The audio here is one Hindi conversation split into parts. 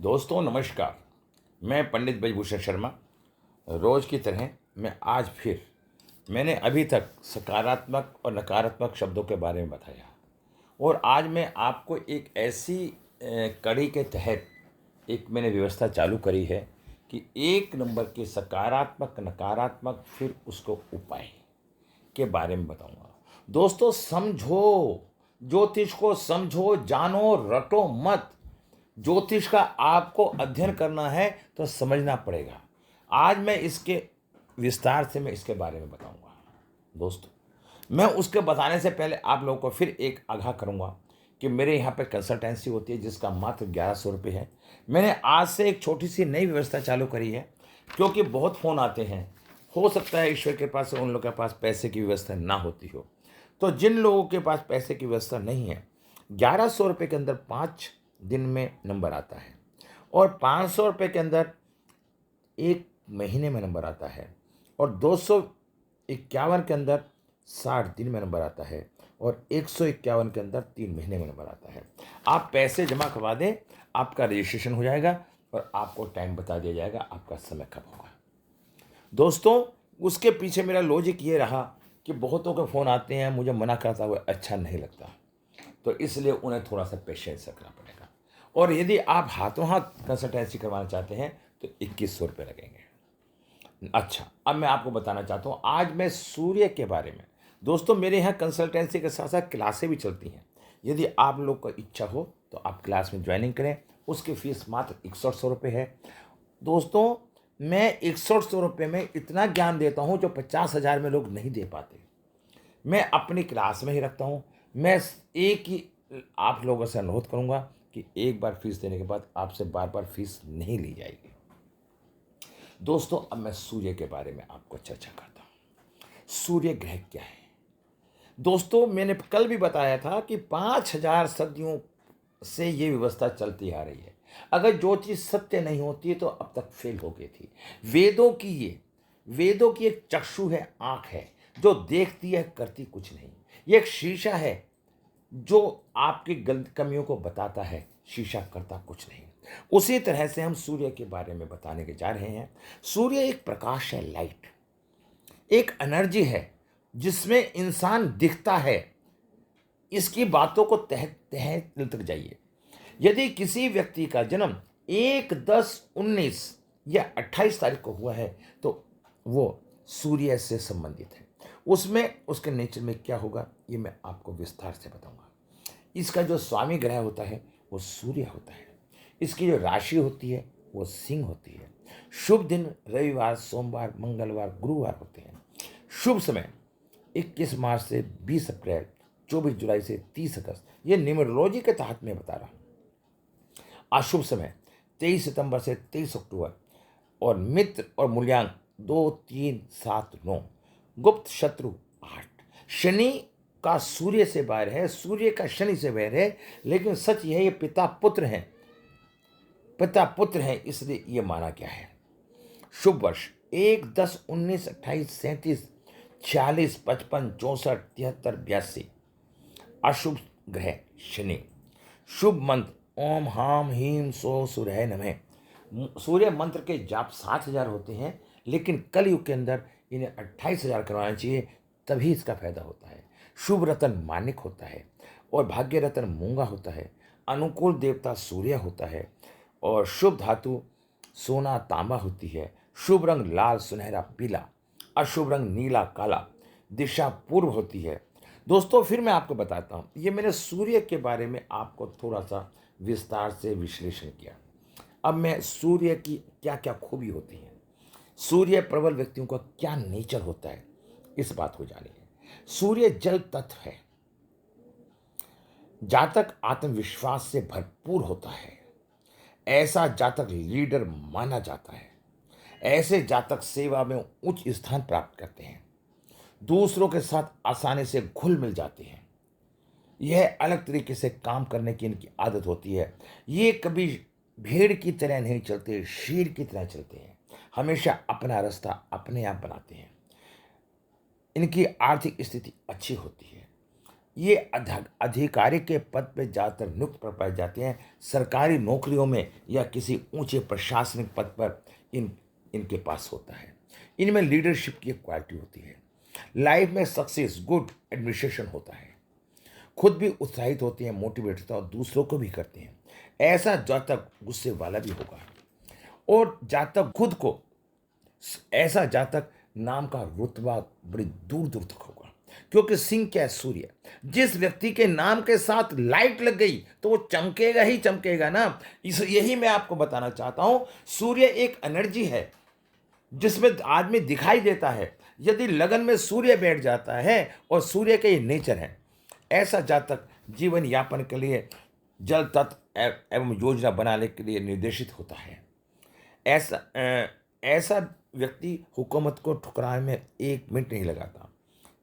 दोस्तों नमस्कार। मैं पंडित ब्रजभूषण शर्मा। रोज़ की तरह मैं आज फिर मैंने अभी तक सकारात्मक और नकारात्मक शब्दों के बारे में बताया और आज मैं आपको एक ऐसी कड़ी के तहत एक मैंने व्यवस्था चालू करी है कि एक नंबर के सकारात्मक नकारात्मक फिर उसको उपाय के बारे में बताऊंगा। दोस्तों समझो, ज्योतिष को समझो, जानो, रटो मत। ज्योतिष का आपको अध्ययन करना है तो समझना पड़ेगा। आज मैं इसके विस्तार से मैं इसके बारे में बताऊंगा। दोस्तों मैं उसके बताने से पहले आप लोगों को फिर एक आगाह करूंगा कि मेरे यहाँ पे कंसल्टेंसी होती है जिसका मात्र 1100 रुपये है। मैंने आज से एक छोटी सी नई व्यवस्था चालू करी है क्योंकि बहुत फ़ोन आते हैं। हो सकता है ईश्वर के पास उन लोगों के पास पैसे की व्यवस्था ना होती हो, तो जिन लोगों के पास पैसे की व्यवस्था नहीं है 1100 रुपये के अंदर 5 दिन में नंबर आता है और 500 रुपये के अंदर 1 महीने में नंबर आता है और 251 के अंदर 60 दिन में नंबर आता है और 151 के अंदर 3 महीने में नंबर आता है। आप पैसे जमा करवा दें, आपका रजिस्ट्रेशन हो जाएगा और आपको टाइम बता दिया जाएगा आपका समय कब होगा। दोस्तों उसके पीछे मेरा लॉजिक ये रहा कि बहुतों के फ़ोन आते हैं, मुझे मना करता हुआ अच्छा नहीं लगता, तो इसलिए उन्हें थोड़ा सा पेशेंस रखना पड़ेगा। और यदि आप हाथों हाथ कंसल्टेंसी करवाना चाहते हैं तो 2100 रुपये लगेंगे। अच्छा, अब मैं आपको बताना चाहता हूँ आज मैं सूर्य के बारे में। दोस्तों मेरे यहाँ कंसल्टेंसी के साथ साथ क्लासें भी चलती हैं। यदि आप लोग को इच्छा हो तो आप क्लास में ज्वाइनिंग करें। उसकी फ़ीस मात्र 6100 रुपये है। दोस्तों मैं 6100 रुपये में इतना ज्ञान देता हूँ जो 50,000 में लोग नहीं दे पाते। मैं अपनी क्लास में ही रखता हूँ। मैं एक ही आप लोगों से अनुरोध करूँगा कि एक बार फीस देने के बाद आपसे बार बार फीस नहीं ली जाएगी। दोस्तों अब मैं सूर्य के बारे में आपको चर्चा करता हूँ। सूर्य ग्रह क्या है? दोस्तों मैंने कल भी बताया था कि 5000 सदियों से ये व्यवस्था चलती आ रही है। अगर जो चीज़ सत्य नहीं होती है तो अब तक फेल हो गई थी। वेदों की एक चक्षु है, आंख है जो देखती है, करती कुछ नहीं। ये एक शीशा है जो आपकी गलत कमियों को बताता है, शीशा करता कुछ नहीं। उसी तरह से हम सूर्य के बारे में बताने के जा रहे हैं। सूर्य एक प्रकाश है, लाइट, एक एनर्जी है जिसमें इंसान दिखता है। इसकी बातों को तह तह दिल तक जाइए। यदि किसी व्यक्ति का जन्म 1-10-19 या 28 तारीख को हुआ है तो वो सूर्य से संबंधित है। उसमें उसके नेचर में क्या होगा ये मैं आपको विस्तार से बताऊंगा। इसका जो स्वामी ग्रह होता है वो सूर्य होता है। इसकी जो राशि होती है वो सिंह होती है। शुभ दिन रविवार, सोमवार, मंगलवार, गुरुवार होते हैं। शुभ समय 21 मार्च से 20 अप्रैल, 24 जुलाई से 30 अगस्त, ये न्यूमरोलॉजी के तहत मैं बता रहा हूँ। अशुभ समय 23 सितंबर से 23 अक्टूबर और मित्र और मूल्यांक 2, 3, 7, 9। गुप्त शत्रु 8। शनि का सूर्य से बैर है, सूर्य का शनि से बैर है, लेकिन सच यह है ये पिता पुत्र हैं, इसलिए ये माना गया है। शुभ वर्ष 1, 10, 19, 28, 37, 46, 55, 64, 73, 82। अशुभ ग्रह शनि। शुभ मंत्र ओम हाम हीम सो सूर्य नमः। सूर्य मंत्र के जाप 7000 होते हैं, लेकिन कलयुग के अंदर इन्हें 28,000 करवाना चाहिए, तभी इसका फायदा होता है। शुभ रतन मानिक होता है और भाग्य रतन मूंगा होता है। अनुकूल देवता सूर्य होता है और शुभ धातु सोना तांबा होती है। शुभ रंग लाल सुनहरा पीला, अशुभ रंग नीला काला, दिशा पूर्व होती है। दोस्तों फिर मैं आपको बताता हूँ, ये मैंने सूर्य के बारे में आपको थोड़ा सा विस्तार से विश्लेषण किया। अब मैं सूर्य की क्या क्या खूबी होती है, सूर्य प्रबल व्यक्तियों का क्या नेचर होता है, इस बात को जानिए। सूर्य जल तत्व है। जातक आत्मविश्वास से भरपूर होता है। ऐसा जातक लीडर माना जाता है। ऐसे जातक सेवा में उच्च स्थान प्राप्त करते हैं। दूसरों के साथ आसानी से घुल मिल जाते हैं। यह अलग तरीके से काम करने की इनकी आदत होती है। ये कभी भेड़ की तरह नहीं चलते, शेर की तरह चलते हैं। हमेशा अपना रास्ता अपने आप बनाते हैं। इनकी आर्थिक स्थिति अच्छी होती है। ये अधिकारी के पद पे ज़्यादातर नियुक्त कर पाए जाते हैं, सरकारी नौकरियों में या किसी ऊंचे प्रशासनिक पद पर इनके पास होता है। इनमें लीडरशिप की एक क्वालिटी होती है। लाइफ में सक्सेस, गुड एडमिनिस्ट्रेशन होता है। खुद भी उत्साहित होते हैं, मोटिवेट होता है और दूसरों को भी करते हैं। ऐसा जातक गुस्से वाला भी होगा और जातक खुद को ऐसा जातक नाम का रुतबा बड़ी दूर दूर तक होगा, क्योंकि सिंह क्या है, सूर्य। जिस व्यक्ति के नाम के साथ लाइट लग गई तो वो चमकेगा ही चमकेगा ना। यही मैं आपको बताना चाहता हूं, सूर्य एक एनर्जी है जिसमें आदमी दिखाई देता है। यदि लगन में सूर्य बैठ जाता है और सूर्य का ये नेचर है, ऐसा जातक जीवन यापन के लिए जल तत्व एवं योजना बनाने के लिए निर्देशित होता है। ऐसा व्यक्ति हुकूमत को ठुकराने में एक मिनट नहीं लगाता।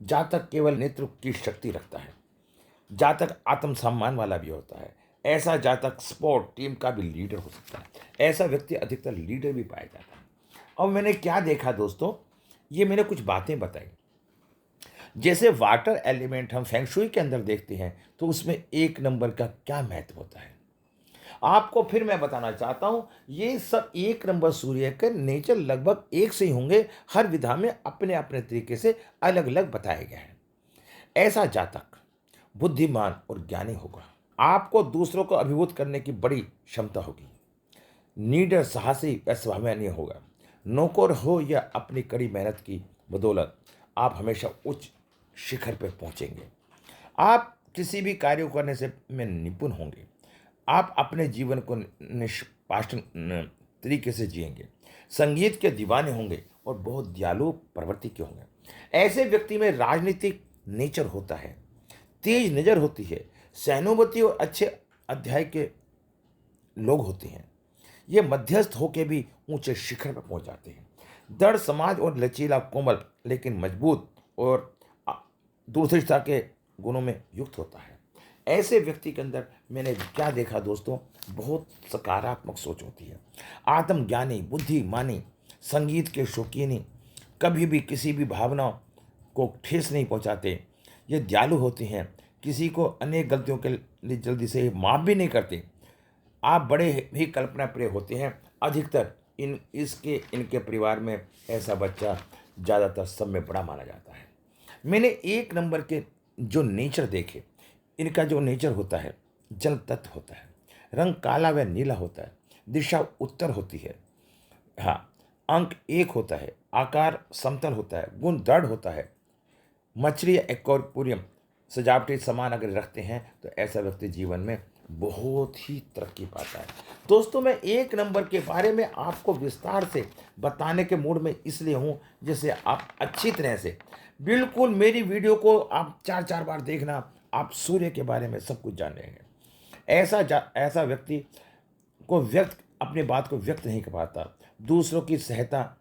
जातक केवल नेतृत्व की शक्ति रखता है। जातक आत्मसम्मान वाला भी होता है। ऐसा जातक स्पोर्ट टीम का भी लीडर हो सकता है। ऐसा व्यक्ति अधिकतर लीडर भी पाया जाता है। अब मैंने क्या देखा दोस्तों, ये मैंने कुछ बातें बताई। जैसे वाटर एलिमेंट हम फेंगशुई के अंदर देखते हैं तो उसमें 1 नंबर का क्या महत्व होता है, आपको फिर मैं बताना चाहता हूं। ये सब 1 नंबर सूर्य के नेचर लगभग एक से ही होंगे, हर विधा में अपने अपने तरीके से अलग अलग बताए गए हैं। ऐसा जातक बुद्धिमान और ज्ञानी होगा। आपको दूसरों को अभिभूत करने की बड़ी क्षमता होगी। नीडर, साहसी व स्वाभिमानी होगा। नौकर हो या अपनी कड़ी मेहनत की बदौलत आप हमेशा उच्च शिखर पर पहुंचेंगे। आप किसी भी कार्य करने से में निपुण होंगे। आप अपने जीवन को निष्पाषण तरीके से जिएंगे। संगीत के दीवाने होंगे और बहुत दयालु प्रवृत्ति के होंगे। ऐसे व्यक्ति में राजनीतिक नेचर होता है, तेज नज़र होती है, सहानुभूति और अच्छे अध्याय के लोग होते हैं। ये मध्यस्थ होकर भी ऊंचे शिखर पर पहुंच जाते हैं। दृढ़ समाज और लचीला, कोमल लेकिन मजबूत और दूरदर्शिता के गुणों में युक्त होता है। ऐसे व्यक्ति के अंदर मैंने क्या देखा दोस्तों, बहुत सकारात्मक सोच होती है। आत्मज्ञानी, बुद्धिमानी, संगीत के शौकीनी, कभी भी किसी भी भावना को ठेस नहीं पहुंचाते। ये दयालु होते हैं, किसी को अनेक गलतियों के लिए जल्दी से माफ़ भी नहीं करते। आप बड़े ही कल्पना प्रिय होते हैं। अधिकतर इनके परिवार में ऐसा बच्चा ज़्यादातर सब में बड़ा माना जाता है। मैंने 1 नंबर के जो नेचर देखे, इनका जो नेचर होता है, जल तत्व होता है, रंग काला व नीला होता है, दिशा उत्तर होती है, हाँ, अंक 1 होता है, आकार समतल होता है, गुण दृढ़ होता है। मछली या एक्वेरियम सजावटी सामान अगर रखते हैं तो ऐसा व्यक्ति जीवन में बहुत ही तरक्की पाता है। दोस्तों, मैं 1 नंबर के बारे में आपको विस्तार से बताने के मूड में इसलिए हूँ जिससे आप अच्छी तरह से बिल्कुल मेरी वीडियो को आप 4-4 बार देखना, आप सूर्य के बारे में सब कुछ जान लेंगे। ऐसा व्यक्ति को अपनी बात को व्यक्त नहीं कर पाता। दूसरों की सहायता,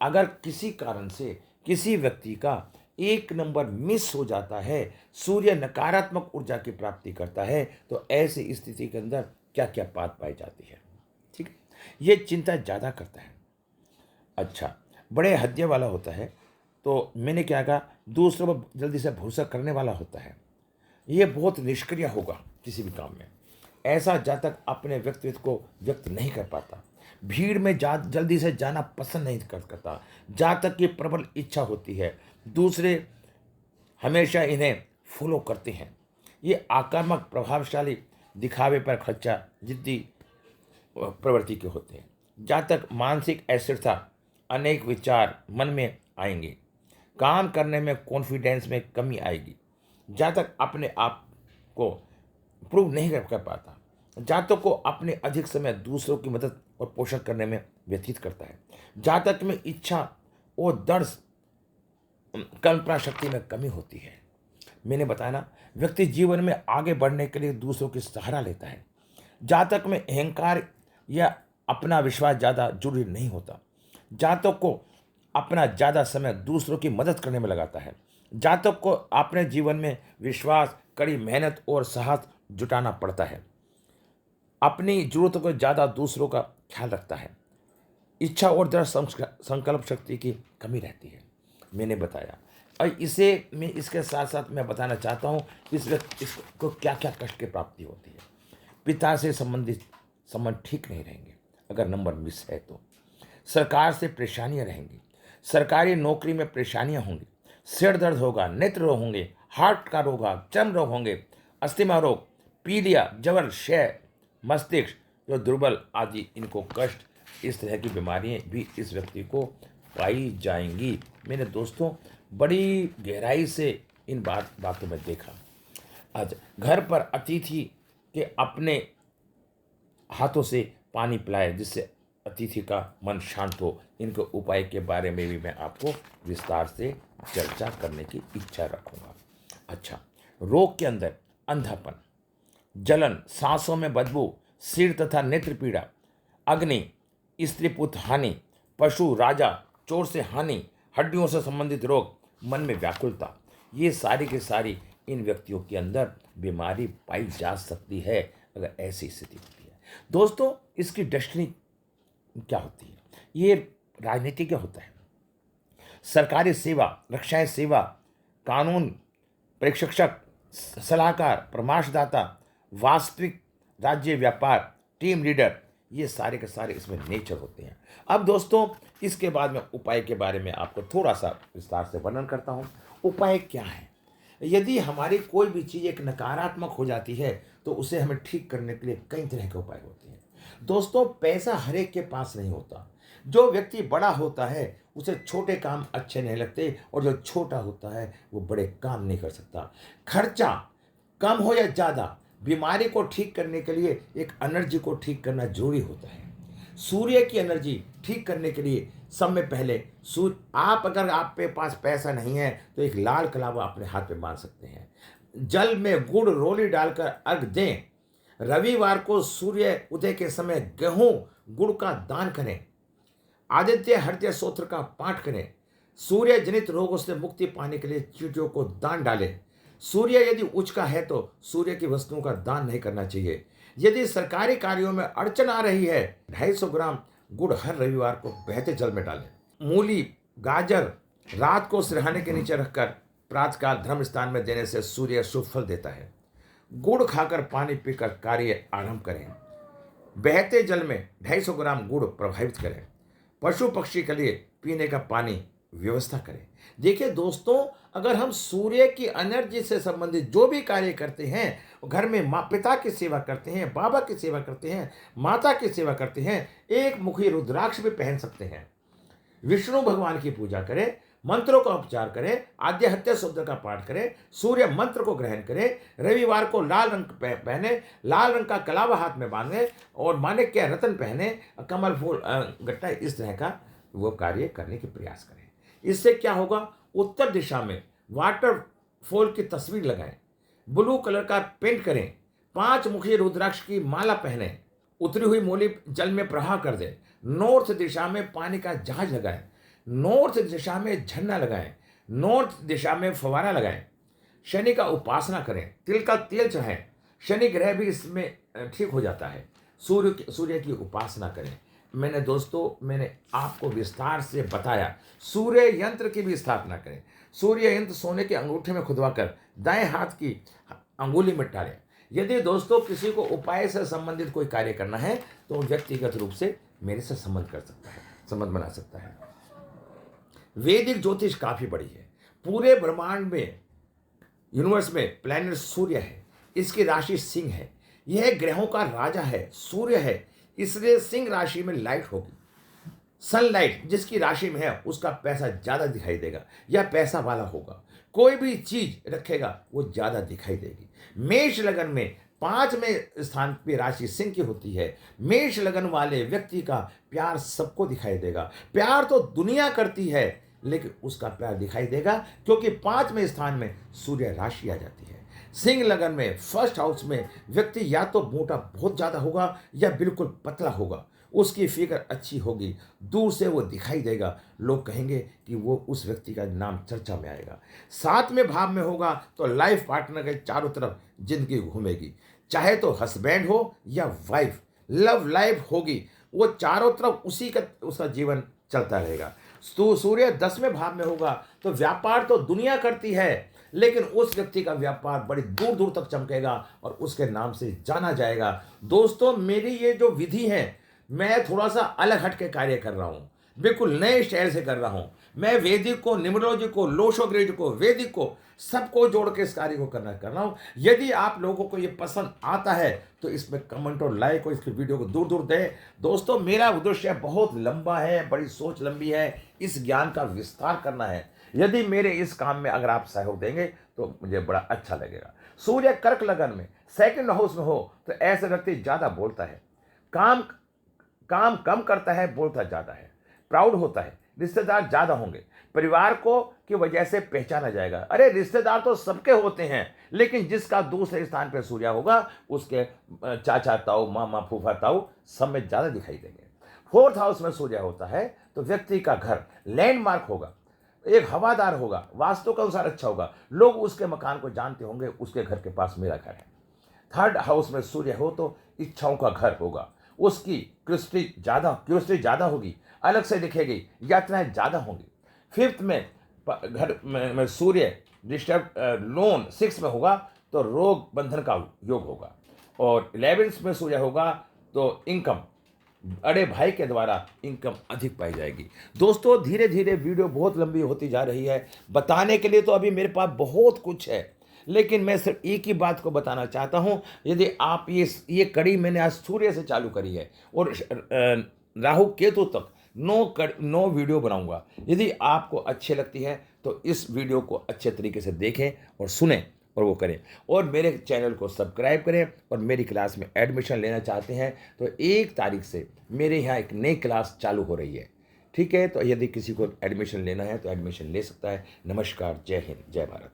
अगर किसी कारण से किसी व्यक्ति का 1 नंबर मिस हो जाता है, सूर्य नकारात्मक ऊर्जा की प्राप्ति करता है, तो ऐसी स्थिति के अंदर क्या क्या बात पाई जाती है। ठीक है, ये चिंता ज़्यादा करता है। अच्छा, बड़े हदिया वाला होता है, तो मैंने क्या कहा, दूसरों पर जल्दी से भरोसा करने वाला होता है। ये बहुत निष्क्रिय होगा किसी भी काम में। ऐसा जातक अपने व्यक्तित्व को व्यक्त नहीं कर पाता। भीड़ में जल्दी से जाना पसंद नहीं करता। जातक की प्रबल इच्छा होती है, दूसरे हमेशा इन्हें फॉलो करते हैं। ये आक्रामक, प्रभावशाली, दिखावे पर खर्चा, जिद्दी प्रवृत्ति के होते हैं। जातक मानसिक अस्थिरता, अनेक विचार मन में आएंगे, काम करने में कॉन्फिडेंस में कमी आएगी। जातक अपने आप को प्रूव नहीं कर पाता। जातक को अपने अधिक समय दूसरों की मदद और पोषण करने में व्यतीत करता है। जातक में इच्छा और दृढ़ कल्पना शक्ति में कमी होती है। मैंने बताया ना, व्यक्ति जीवन में आगे बढ़ने के लिए दूसरों की सहारा लेता है। जातक में अहंकार या अपना विश्वास ज़्यादा जरूरी नहीं होता। जातक को अपना ज़्यादा समय दूसरों की मदद करने में लगाता है। जातक को अपने जीवन में विश्वास, कड़ी मेहनत और साहस जुटाना पड़ता है। अपनी जरूरतों को ज़्यादा दूसरों का ख्याल रखता है। इच्छा और दृढ़ संकल्प शक्ति की कमी रहती है। मैंने बताया और इसे मैं इसके साथ साथ मैं बताना चाहता हूँ इस व्यक्ति इसको क्या क्या कष्ट की प्राप्ति होती है। पिता से संबंधित संबंध ठीक नहीं रहेंगे अगर नंबर मिस है तो। सरकार से परेशानियां रहेंगी, सरकारी नौकरी में परेशानियां होंगी, सिर दर्द होगा, नेत्र रोग होंगे, हार्ट का रोग होगा, चर्म रोग होंगे, अस्थमा रोग, पीलिया, जवर, क्षय, मस्तिष्क जो दुर्बल आदि इनको कष्ट, इस तरह की बीमारियां भी इस व्यक्ति को पाई जाएंगी। मेरे दोस्तों, बड़ी गहराई से इन बातों में देखा। आज घर पर अतिथि के अपने हाथों से पानी पिलाए जिससे अतिथि का मन शांत हो, इनके उपाय के बारे में भी मैं आपको विस्तार से चर्चा करने की इच्छा रखूंगा। अच्छा, रोग के अंदर अंधापन, जलन, सांसों में बदबू, सिर तथा नेत्र पीड़ा, अग्नि, स्त्री पुत्र हानि, पशु राजा, चोर से हानि, हड्डियों से संबंधित रोग, मन में व्याकुलता, ये सारी की सारी इन व्यक्तियों के अंदर बीमारी पाई जा सकती है अगर ऐसी स्थिति होती है। दोस्तों, इसकी डेस्टिनी क्या होती है? ये राजनीति क्या होता है? सरकारी सेवा, रक्षाएं सेवा, कानून, प्रशिक्षक, सलाहकार, परामर्शदाता, वास्तविक राज्य व्यापार, टीम लीडर, ये सारे के सारे इसमें नेचर होते हैं। अब दोस्तों, इसके बाद में उपाय के बारे में आपको थोड़ा सा विस्तार से वर्णन करता हूँ। उपाय क्या है? यदि हमारी कोई भी चीज़ एक नकारात्मक हो जाती है तो उसे हमें ठीक करने के लिए कई तरह के उपाय होते हैं। दोस्तों, पैसा हर एक के पास नहीं होता। जो व्यक्ति बड़ा होता है उसे छोटे काम अच्छे नहीं लगते, और जो छोटा होता है वो बड़े काम नहीं कर सकता। खर्चा कम हो या ज़्यादा, बीमारी को ठीक करने के लिए एक एनर्जी को ठीक करना जरूरी होता है। सूर्य की एनर्जी ठीक करने के लिए सब में पहले सूर्य, अगर आप पे पास पैसा नहीं है तो एक लाल कलावा अपने हाथ पे बांध सकते हैं। जल में गुड़ रोली डालकर अर्घ दें। रविवार को सूर्य उदय के समय गेहूं गुड़ का दान करें। आदित्य हृदय स्तोत्र का पाठ करें। सूर्य जनित रोगों से मुक्ति पाने के लिए चींटियों को दान डालें। सूर्य यदि उच्च का है तो सूर्य की वस्तुओं का दान नहीं करना चाहिए। यदि सरकारी कार्यों में अड़चन आ रही है, 250 ग्राम गुड़ हर रविवार को बहते जल में डालें। मूली, गाजर रात को सिरहाने के नीचे रखकर प्रातःकाल धर्म स्थान में देने से सूर्य शुभ फल देता है। गुड़ खाकर पानी पीकर कार्य आरंभ करें। बहते जल में 250 ग्राम गुड़ प्रभावित करें। पशु पक्षी के लिए पीने का पानी व्यवस्था करें। देखिए दोस्तों, अगर हम सूर्य की एनर्जी से संबंधित जो भी कार्य करते हैं, घर में माँ पिता की सेवा करते हैं, बाबा की सेवा करते हैं, माता की सेवा करते हैं, एक मुखी रुद्राक्ष भी पहन सकते हैं, विष्णु भगवान की पूजा करें, मंत्रों का उपचार करें, आद्य शब्द का पाठ करें, सूर्य मंत्र को ग्रहण करें, रविवार को लाल रंग पहने, लाल रंग का कलावा हाथ में बांधे और मानिक के रतन पहने, कमल फूल गट्टा, इस तरह का वो कार्य करने की प्रयास करें। इससे क्या होगा? उत्तर दिशा में वाटरफॉल की तस्वीर लगाएं, ब्लू कलर का पेंट करें, 5 मुखी रुद्राक्ष की माला पहने, उतरी हुई मूली जल में प्रवाह कर दें। नॉर्थ दिशा में पानी का जहाज लगाएं, नॉर्थ दिशा में झरना लगाएं, नॉर्थ दिशा में फवारा लगाएं। शनि का उपासना करें, तिल का तेल चढ़ाएं, शनि ग्रह भी इसमें ठीक हो जाता है। सूर्य की उपासना करें। मैंने आपको विस्तार से बताया। सूर्य यंत्र की भी स्थापना करें। सूर्य यंत्र सोने के अंगूठे में खुदवाकर दाएं हाथ की अंगुली में डालें। यदि दोस्तों किसी को उपाय से संबंधित कोई कार्य करना है तो व्यक्तिगत रूप से मेरे से संबंध बना सकता है। वैदिक ज्योतिष काफी बड़ी है। पूरे ब्रह्मांड में, यूनिवर्स में प्लैनेट सूर्य है, इसकी राशि सिंह है, यह ग्रहों का राजा है, सूर्य है, इसलिए सिंह राशि में लाइट होगी। सनलाइट जिसकी राशि में है उसका पैसा ज्यादा दिखाई देगा या पैसा वाला होगा। कोई भी चीज रखेगा वो ज्यादा दिखाई देगी। मेष लगन में 5वें स्थान पे राशि सिंह की होती है। मेष लगन वाले व्यक्ति का प्यार सबको दिखाई देगा। प्यार तो दुनिया करती है लेकिन उसका प्यार दिखाई देगा क्योंकि 5वें स्थान में सूर्य राशि आ जाती है। सिंह लगन में फर्स्ट हाउस में व्यक्ति या तो मोटा बहुत ज्यादा होगा या बिल्कुल पतला होगा। उसकी फिगर अच्छी होगी, दूर से वो दिखाई देगा, लोग कहेंगे कि वो उस व्यक्ति का नाम चर्चा में आएगा। 7वें भाव में होगा तो लाइफ पार्टनर के चारों तरफ जिंदगी घूमेगी, चाहे तो हस्बैंड हो या वाइफ, लव लाइफ होगी, वो चारों तरफ उसका जीवन चलता रहेगा। सूर्य 10वें भाव में होगा तो व्यापार तो दुनिया करती है, लेकिन उस व्यक्ति का व्यापार बड़ी दूर दूर तक चमकेगा और उसके नाम से जाना जाएगा। दोस्तों, मेरी ये जो विधि है, मैं थोड़ा सा अलग हट के कार्य कर रहा हूँ, बिल्कुल नए स्टाइल से कर रहा हूँ। मैं वैदिक को, न्यूमरोलॉजी को, लोशोग्रेड को, वैदिक को, सबको जोड़ के इस कार्य को कर रहा हूँ। यदि आप लोगों को ये पसंद आता है तो इसमें कमेंट और लाइक और इसकी वीडियो को दूर दूर दें। दोस्तों, मेरा उद्देश्य बहुत लंबा है, बड़ी सोच लंबी है, इस ज्ञान का विस्तार करना है। यदि मेरे इस काम में अगर आप सहयोग देंगे तो मुझे बड़ा अच्छा लगेगा। सूर्य कर्क लगन में सेकंड हाउस में हो तो ऐसे व्यक्ति ज़्यादा बोलता है, काम काम कम करता है, बोलता ज़्यादा है, प्राउड होता है, रिश्तेदार ज़्यादा होंगे, परिवार को की वजह से पहचाना जाएगा। अरे रिश्तेदार तो सबके होते हैं, लेकिन जिसका दूसरे स्थान पर सूर्य होगा उसके चाचा ताऊ, मामा, फूफा ताऊ सब में ज़्यादा दिखाई देंगे। फोर्थ हाउस में सूर्य होता है तो व्यक्ति का घर लैंडमार्क होगा, एक हवादार होगा, वास्तु के अनुसार अच्छा होगा, लोग उसके मकान को जानते होंगे, उसके घर के पास मेरा घर है। थर्ड हाउस में सूर्य हो तो इच्छाओं का घर होगा, उसकी क्यूरियोसिटी ज़्यादा होगी, अलग से दिखेगी, यात्राएं ज़्यादा होंगी। फिफ्थ में घर में सूर्य डिस्टर्ब लोन 6 में होगा तो रोग बंधन का योग होगा। और 11th में सूर्य होगा तो इनकम, बड़े भाई के द्वारा इनकम अधिक पाई जाएगी। दोस्तों, धीरे धीरे वीडियो बहुत लंबी होती जा रही है, बताने के लिए तो अभी मेरे पास बहुत कुछ है, लेकिन मैं सिर्फ एक ही बात को बताना चाहता हूँ। यदि आप ये कड़ी मैंने आज सूर्य से चालू करी है और राहु केतु तक 9 वीडियो बनाऊंगा। यदि आपको अच्छी लगती है तो इस वीडियो को अच्छे तरीके से देखें और सुनें और वो करें, और मेरे चैनल को सब्सक्राइब करें। और मेरी क्लास में एडमिशन लेना चाहते हैं तो 1 तारीख से मेरे यहाँ एक नई क्लास चालू हो रही है, ठीक है। तो यदि किसी को एडमिशन लेना है तो एडमिशन ले सकता है। नमस्कार, जय हिंद, जय भारत।